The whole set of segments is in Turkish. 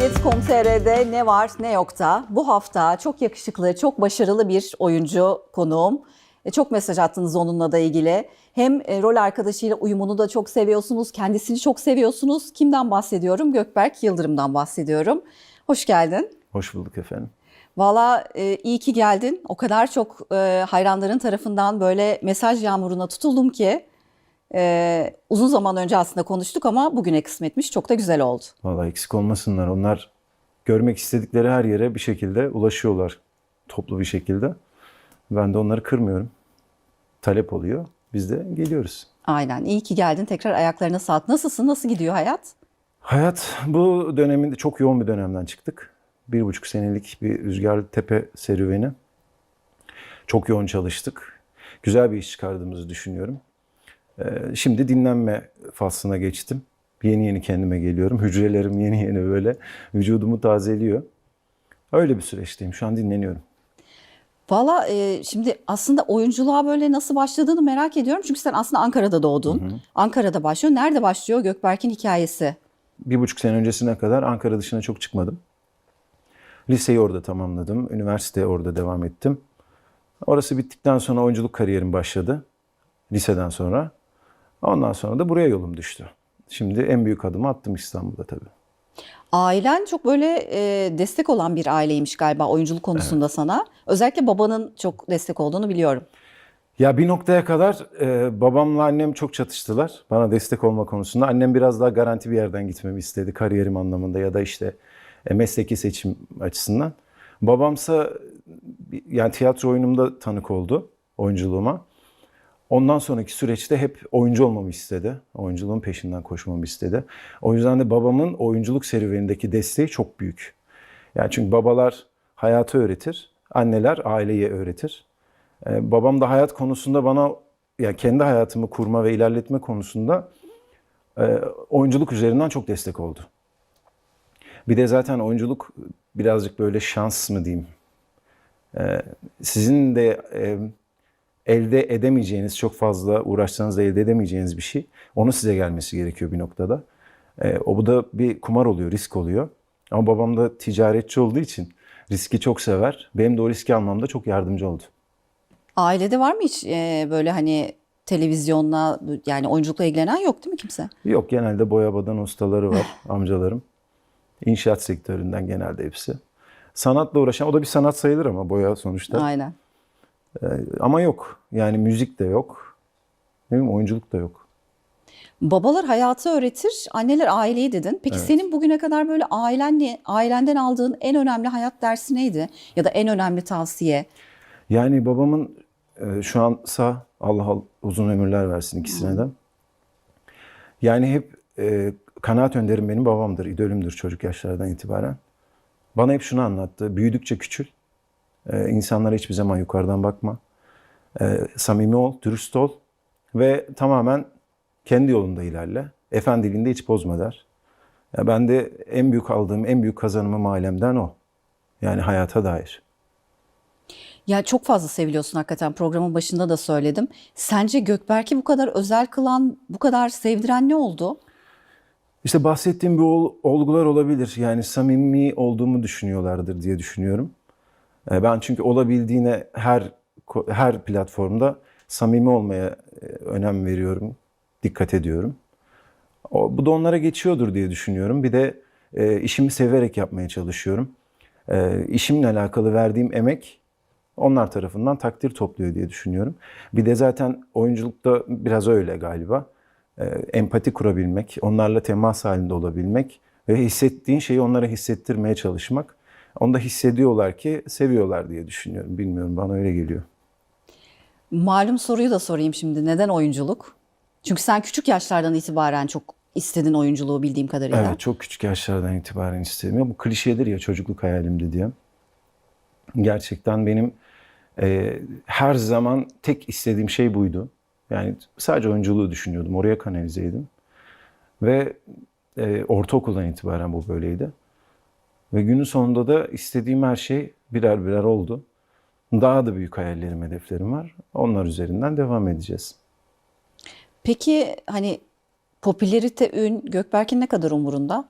Bilet.com.tr'de ne var ne yokta bu hafta çok yakışıklı, çok başarılı bir oyuncu konuğum. Çok mesaj attınız onunla da ilgili. Hem rol arkadaşıyla uyumunu da çok seviyorsunuz, kendisini çok seviyorsunuz. Kimden bahsediyorum? Gökberk Yıldırım'dan bahsediyorum. Hoş geldin. Hoş bulduk efendim. Valla iyi ki geldin. O kadar çok hayranların tarafından böyle mesaj yağmuruna tutuldum ki uzun zaman önce aslında konuştuk ama bugüne kısmetmiş. Çok da güzel oldu. Vallahi eksik olmasınlar. Onlar görmek istedikleri her yere bir şekilde ulaşıyorlar. Toplu bir şekilde. Ben de onları kırmıyorum. Talep oluyor. Biz de geliyoruz. Aynen. İyi ki geldin. Tekrar ayaklarına sağlık. Nasılsın? Nasıl gidiyor hayat? Hayat bu döneminde çok yoğun bir dönemden çıktık. 1,5 senelik bir Rüzgarlı Tepe serüveni. Çok yoğun çalıştık. Güzel bir iş çıkardığımızı düşünüyorum. Şimdi dinlenme faslına geçtim. Yeni yeni kendime geliyorum. Hücrelerim yeni yeni böyle vücudumu tazeliyor. Öyle bir süreçteyim. Şu an dinleniyorum. Valla şimdi aslında oyunculuğa böyle nasıl başladığını merak ediyorum. Çünkü sen aslında Ankara'da doğdun. Hı hı. Ankara'da başlıyor. Nerede başlıyor Gökberk'in hikayesi? 1,5 sene öncesine kadar Ankara dışına çok çıkmadım. Liseyi orada tamamladım. Üniversiteye orada devam ettim. Orası bittikten sonra oyunculuk kariyerim başladı. Liseden sonra. Ondan sonra da buraya yolum düştü. Şimdi en büyük adımı attım İstanbul'da tabii. Ailen çok böyle destek olan bir aileymiş galiba oyunculuk konusunda evet. Sana. Özellikle babanın çok destek olduğunu biliyorum. Ya bir noktaya kadar babamla annem çok çatıştılar bana destek olma konusunda. Annem biraz daha garanti bir yerden gitmemi istedi kariyerim anlamında ya da işte mesleki seçim açısından. Babamsa yani tiyatro oyunumda tanık oldu oyunculuğuma. Ondan sonraki süreçte hep oyuncu olmamı istedi. Oyunculuğun peşinden koşmamı istedi. O yüzden de babamın oyunculuk serüvenindeki desteği çok büyük. Yani çünkü babalar hayatı öğretir, anneler aileyi öğretir. Babam da hayat konusunda bana yani kendi hayatımı kurma ve ilerletme konusunda oyunculuk üzerinden çok destek oldu. Bir de zaten oyunculuk birazcık böyle şans mı diyeyim. Sizin de elde edemeyeceğiniz, çok fazla uğraşsanız da elde edemeyeceğiniz bir şey. Onun size gelmesi gerekiyor bir noktada. Bu da bir kumar oluyor, risk oluyor. Ama babam da ticaretçi olduğu için riski çok sever. Benim de o riski almamda çok yardımcı oldu. Ailede var mı hiç böyle hani televizyonla yani oyunculukla ilgilenen yok değil mi kimse? Yok, genelde boya badan ustaları var amcalarım. İnşaat sektöründen genelde hepsi. Sanatla uğraşan, o da bir sanat sayılır ama boya sonuçta. Aynen. Ama yok. Yani müzik de yok. Ne bileyim, oyunculuk da yok. Babalar hayatı öğretir, anneler aileyi dedin. Peki Evet. senin bugüne kadar böyle ailenden aldığın en önemli hayat dersi neydi? Ya da en önemli tavsiye? Yani babamın şu an sağ, Allah uzun ömürler versin ikisine de. Yani hep kanaat önderim benim babamdır, idolümdür çocuk yaşlardan itibaren. Bana hep şunu anlattı: büyüdükçe küçül, insanlara hiçbir zaman yukarıdan bakma, samimi ol, dürüst ol ve tamamen kendi yolunda ilerle. Efendiliğinde hiç bozma der. Ya ben de en büyük aldığım, en büyük kazanımım ailemden o. Yani hayata dair. Ya çok fazla seviliyorsun hakikaten, programın başında da söyledim. Sence Gökberk'i bu kadar özel kılan, bu kadar sevdiren ne oldu? İşte bahsettiğim bu olgular olabilir. Yani samimi olduğumu düşünüyorlardır diye düşünüyorum. Ben çünkü olabildiğine her platformda samimi olmaya önem veriyorum, dikkat ediyorum. Bu da onlara geçiyordur diye düşünüyorum. Bir de işimi severek yapmaya çalışıyorum. İşimle alakalı verdiğim emek onlar tarafından takdir topluyor diye düşünüyorum. Bir de zaten oyunculukta biraz öyle galiba. Empati kurabilmek, onlarla temas halinde olabilmek ve hissettiğin şeyi onlara hissettirmeye çalışmak. Onu da hissediyorlar ki seviyorlar diye düşünüyorum. Bilmiyorum, bana öyle geliyor. Malum soruyu da sorayım şimdi. Neden oyunculuk? Çünkü sen küçük yaşlardan itibaren çok istedin oyunculuğu bildiğim kadarıyla. Evet, çok küçük yaşlardan itibaren istedim. Ya bu klişedir ya, çocukluk hayalimdi diye. Gerçekten benim her zaman tek istediğim şey buydu. Yani sadece oyunculuğu düşünüyordum, oraya kanalizeydim. Ve ortaokuldan itibaren bu böyleydi. Ve günün sonunda da istediğim her şey birer birer oldu. Daha da büyük hayallerim, hedeflerim var. Onlar üzerinden devam edeceğiz. Peki hani popülerite, ün Gökberk'in ne kadar umurunda?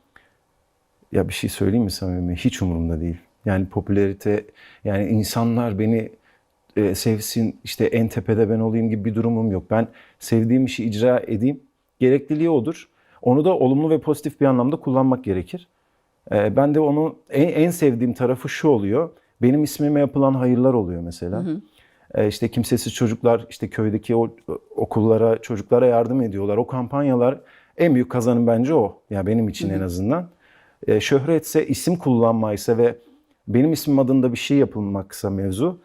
Ya bir şey söyleyeyim mi samimi? Hiç umurumda değil. Yani popülarite, yani insanlar beni sevsin, işte en tepede ben olayım gibi bir durumum yok. Ben sevdiğim işi icra edeyim. Gerekliliği odur. Onu da olumlu ve pozitif bir anlamda kullanmak gerekir. Ben de onu en sevdiğim tarafı şu oluyor. Benim ismime yapılan hayırlar oluyor mesela. İşte kimsesiz çocuklar işte köydeki o okullara, çocuklara yardım ediyorlar. O kampanyalar en büyük kazanım bence o. Ya benim için en azından. Şöhretse, isim kullanmaysa ve benim ismim adında bir şey yapılmaksa mevzu,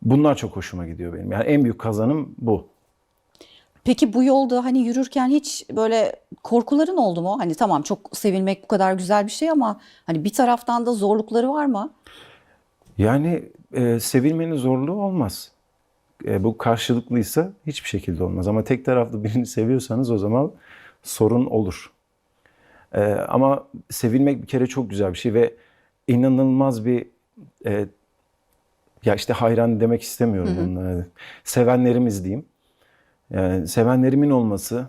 bunlar çok hoşuma gidiyor benim. Yani en büyük kazanım bu. Peki bu yolda hani yürürken hiç böyle korkuların oldu mu? Hani tamam, çok sevilmek bu kadar güzel bir şey ama hani bir taraftan da zorlukları var mı? Yani sevilmenin zorluğu olmaz. Bu karşılıklıysa hiçbir şekilde olmaz. Ama tek taraflı birini seviyorsanız o zaman sorun olur. Ama sevilmek bir kere çok güzel bir şey ve inanılmaz bir ya işte hayran demek istemiyorum bunlara. Sevenlerimiz diyeyim. Yani sevenlerimin olması,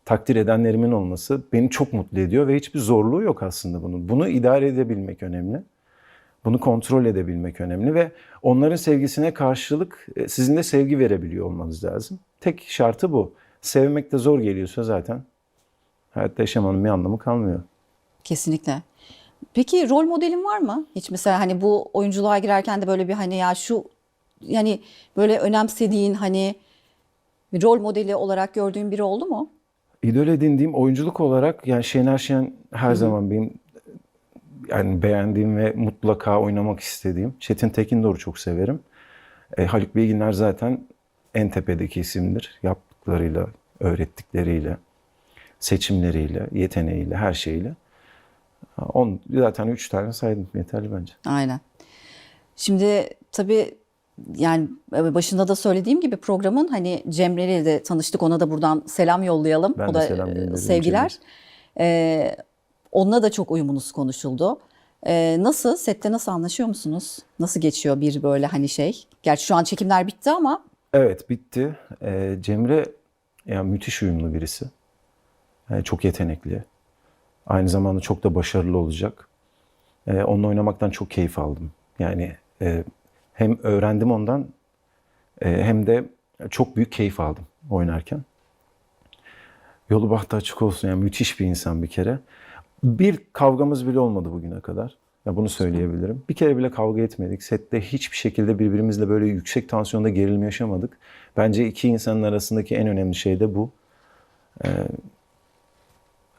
takdir edenlerimin olması beni çok mutlu ediyor ve hiçbir zorluğu yok aslında bunun. Bunu idare edebilmek önemli. Bunu kontrol edebilmek önemli ve onların sevgisine karşılık sizin de sevgi verebiliyor olmanız lazım. Tek şartı bu. Sevmek de zor geliyorsa zaten hayatta yaşamanın bir anlamı kalmıyor. Kesinlikle. Peki rol modelin var mı? Hiç mesela hani bu oyunculuğa girerken de böyle bir hani ya şu, yani böyle önemsediğin, hani rol modeli olarak gördüğün biri oldu mu? İdol edindiğim oyunculuk olarak yani Şener Şen her zaman benim yani beğendiğim ve mutlaka oynamak istediğim. Çetin Tekindor'u çok severim. Haluk Bilginer zaten en tepedeki isimdir. Yaptıklarıyla, öğrettikleriyle, seçimleriyle, yeteneğiyle, her şeyiyle. Zaten 3 tane saydım. Yeterli bence. Aynen. Şimdi tabii yani başında da söylediğim gibi programın hani Cemre ile de tanıştık. Ona da buradan selam yollayalım. Ben O de da selam gönderiyorum sevgiler. Cemre. Onunla da çok uyumunuz konuşuldu. Nasıl? Sette nasıl anlaşıyor musunuz? Nasıl geçiyor bir böyle hani şey? Gerçi şu an çekimler bitti ama Evet, bitti. Cemre yani müthiş uyumlu birisi. Çok yetenekli. Aynı zamanda çok da başarılı olacak. Onunla oynamaktan çok keyif aldım. Yani hem öğrendim ondan hem de çok büyük keyif aldım oynarken. Yolu bahtı açık olsun. Yani müthiş bir insan bir kere. Bir kavgamız bile olmadı bugüne kadar. Ya bunu söyleyebilirim. Bir kere bile kavga etmedik. Sette hiçbir şekilde birbirimizle böyle yüksek tansiyonda gerilim yaşamadık. Bence iki insanın arasındaki en önemli şey de bu.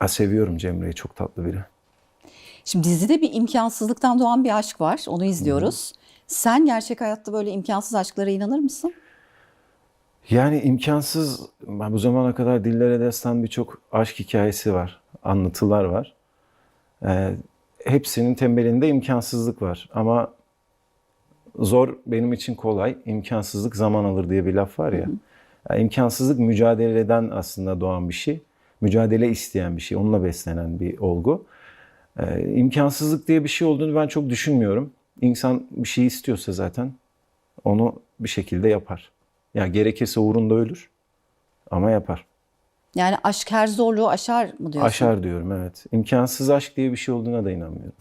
Seviyorum Cemre'yi. Çok tatlı biri. şimdi dizide bir imkansızlıktan doğan bir aşk var. Onu izliyoruz. Sen gerçek hayatta böyle imkansız aşklara inanır mısın? Yani imkansız, bu zamana kadar dillere destan birçok aşk hikayesi var. Anlatılar var. Hepsinin temelinde imkansızlık var. Ama zor benim için kolay, imkansızlık zaman alır diye bir laf var ya. Yani imkansızlık mücadeleden aslında doğan bir şey. Mücadele isteyen bir şey, onunla beslenen bir olgu. İmkansızlık diye bir şey olduğunu ben çok düşünmüyorum. İnsan bir şey istiyorsa zaten onu bir şekilde yapar. Ya gerekirse uğrunda ölür ama yapar. Yani aşk her zorluğu aşar mı diyorsun? Aşar diyorum, evet. İmkansız aşk diye bir şey olduğuna da inanmıyorum.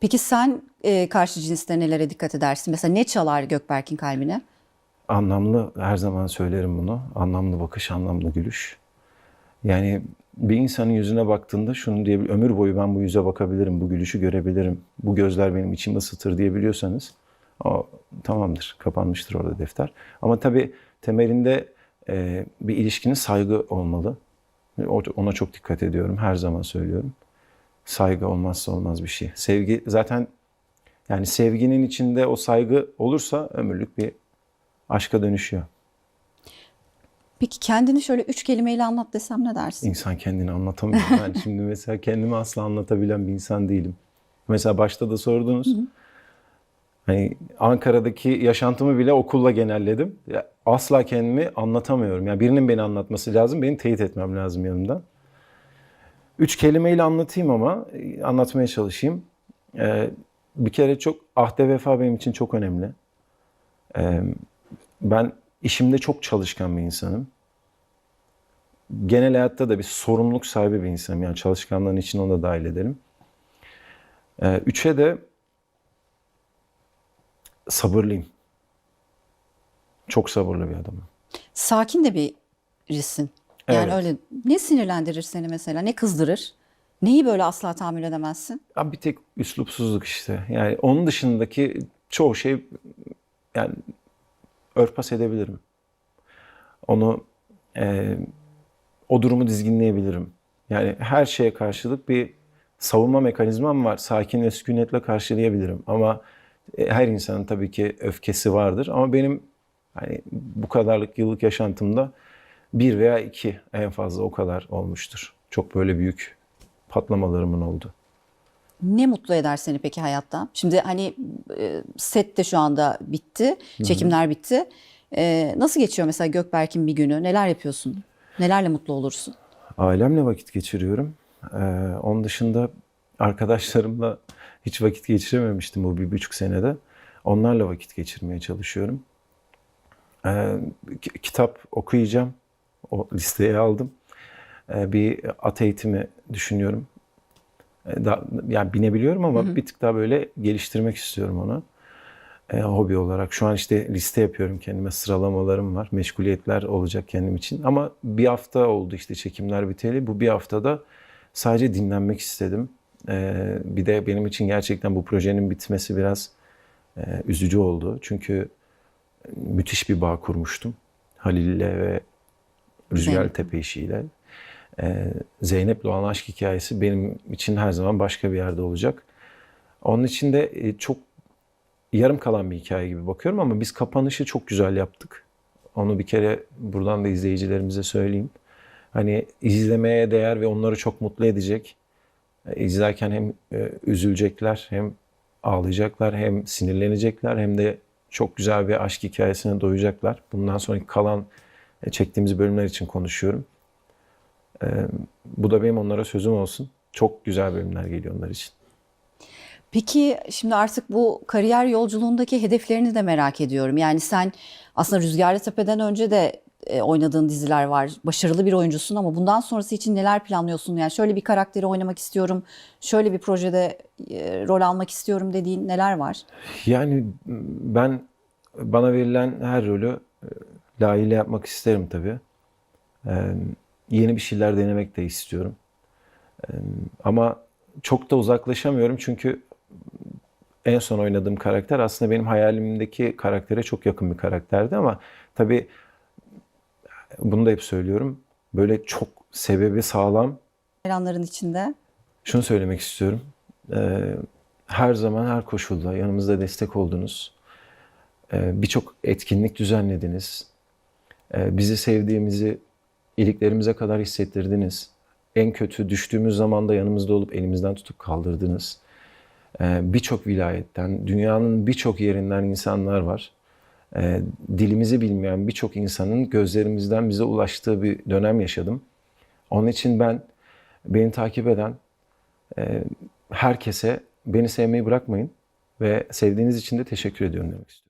Peki sen karşı cinste nelere dikkat edersin? Mesela ne çalar Gökberk'in kalbine? Anlamlı, her zaman söylerim bunu. Anlamlı bakış, anlamlı gülüş. Yani bir insanın yüzüne baktığında şunu diye ömür boyu ben bu yüze bakabilirim, bu gülüşü görebilirim, bu gözler benim içimi ısıtır diyebiliyorsanız o tamamdır, kapanmıştır orada defter. Ama tabii temelinde bir ilişkinin saygı olmalı. Ona çok dikkat ediyorum, her zaman söylüyorum. Saygı olmazsa olmaz bir şey. Sevgi zaten, yani sevginin içinde o saygı olursa ömürlük bir aşka dönüşüyor. Peki kendini şöyle 3 kelimeyle anlat desem ne dersin? İnsan kendini anlatamıyor. Ben şimdi mesela kendimi asla anlatabilen bir insan değilim. Mesela başta da sordunuz. Hani Ankara'daki yaşantımı bile okulla genelledim. Ya asla kendimi anlatamıyorum. Yani birinin beni anlatması lazım, benim teyit etmem lazım yanımda. 3 kelimeyle anlatayım ama anlatmaya çalışayım. Bir kere çok ahde vefa benim için çok önemli. Ben işimde çok çalışkan bir insanım. Genel hayatta da bir sorumluluk sahibi bir insanım. Yani çalışkanlığın için onu da dahil ederim. Üçe de sabırlıyım. Çok sabırlı bir adamım. Sakin de birisin. Yani Evet. öyle ne sinirlendirir seni mesela? Ne kızdırır? Neyi böyle asla tahammül edemezsin? Abi bir tek üslupsuzluk işte. Yani onun dışındaki çoğu şey yani örtbas edebilirim. Onu e, o durumu dizginleyebilirim. Yani her şeye karşılık bir savunma mekanizmam var. Sakin ve sükunetle karşılayabilirim. Ama her insanın tabii ki öfkesi vardır. Ama benim hani bu kadarlık yıllık yaşantımda bir veya iki en fazla o kadar olmuştur. Çok böyle büyük patlamalarımın oldu. Ne mutlu eder seni peki hayatta? Şimdi hani set de şu anda bitti, çekimler bitti. Nasıl geçiyor mesela Gökberk'in bir günü? Neler yapıyorsun? Nelerle mutlu olursun? Ailemle vakit geçiriyorum. Onun dışında arkadaşlarımla hiç vakit geçirememiştim bu 1,5 senede. Onlarla vakit geçirmeye çalışıyorum. Ee, Kitap okuyacağım. O listeye aldım. Bir at eğitimi düşünüyorum. Yani binebiliyorum ama bir tık daha böyle geliştirmek istiyorum onu. Hobi olarak. Şu an işte liste yapıyorum kendime. Sıralamalarım var. Meşguliyetler olacak kendim için. Ama bir hafta oldu işte çekimler biteli. Bu bir haftada sadece dinlenmek istedim. Bir de benim için gerçekten bu projenin bitmesi biraz üzücü oldu. Çünkü müthiş bir bağ kurmuştum. Halil'le ve Rüzgar Zeynep. Tepe işiyle. Zeynep'le olan aşk hikayesi benim için her zaman başka bir yerde olacak. Onun için de çok yarım kalan bir hikaye gibi bakıyorum ama biz kapanışı çok güzel yaptık. Onu bir kere buradan da izleyicilerimize söyleyeyim. Hani izlemeye değer ve onları çok mutlu edecek. İzlerken hem üzülecekler, hem ağlayacaklar, hem sinirlenecekler, hem de çok güzel bir aşk hikayesine doyacaklar. Bundan sonraki kalan çektiğimiz bölümler için konuşuyorum. Bu da benim onlara sözüm olsun. Çok güzel bölümler geliyor onlar için. Peki şimdi artık bu kariyer yolculuğundaki hedeflerini de merak ediyorum. Yani sen aslında Rüzgarlı Tepe'den önce de oynadığın diziler var. Başarılı bir oyuncusun ama bundan sonrası için neler planlıyorsun? Yani şöyle bir karakteri oynamak istiyorum, şöyle bir projede rol almak istiyorum dediğin neler var? Yani ben bana verilen her rolü layığıyla yapmak isterim tabii. Ee, Yeni bir şeyler denemek de istiyorum. Ama çok da uzaklaşamıyorum çünkü en son oynadığım karakter aslında benim hayalimdeki karaktere çok yakın bir karakterdi ama tabii bunu da hep söylüyorum. Böyle çok sebebi sağlam. Hayranların içinde. Şunu söylemek istiyorum. Ee, Her zaman her koşulda yanımızda destek oldunuz. Birçok etkinlik düzenlediniz. Bizi sevdiğimizi iliklerimize kadar hissettirdiniz. En kötü düştüğümüz zaman da yanımızda olup elimizden tutup kaldırdınız. Birçok vilayetten, dünyanın birçok yerinden insanlar var. Dilimizi bilmeyen birçok insanın gözlerimizden bize ulaştığı bir dönem yaşadım. Onun için beni takip eden herkese beni sevmeyi bırakmayın ve sevdiğiniz için de teşekkür ediyorum demek istiyorum.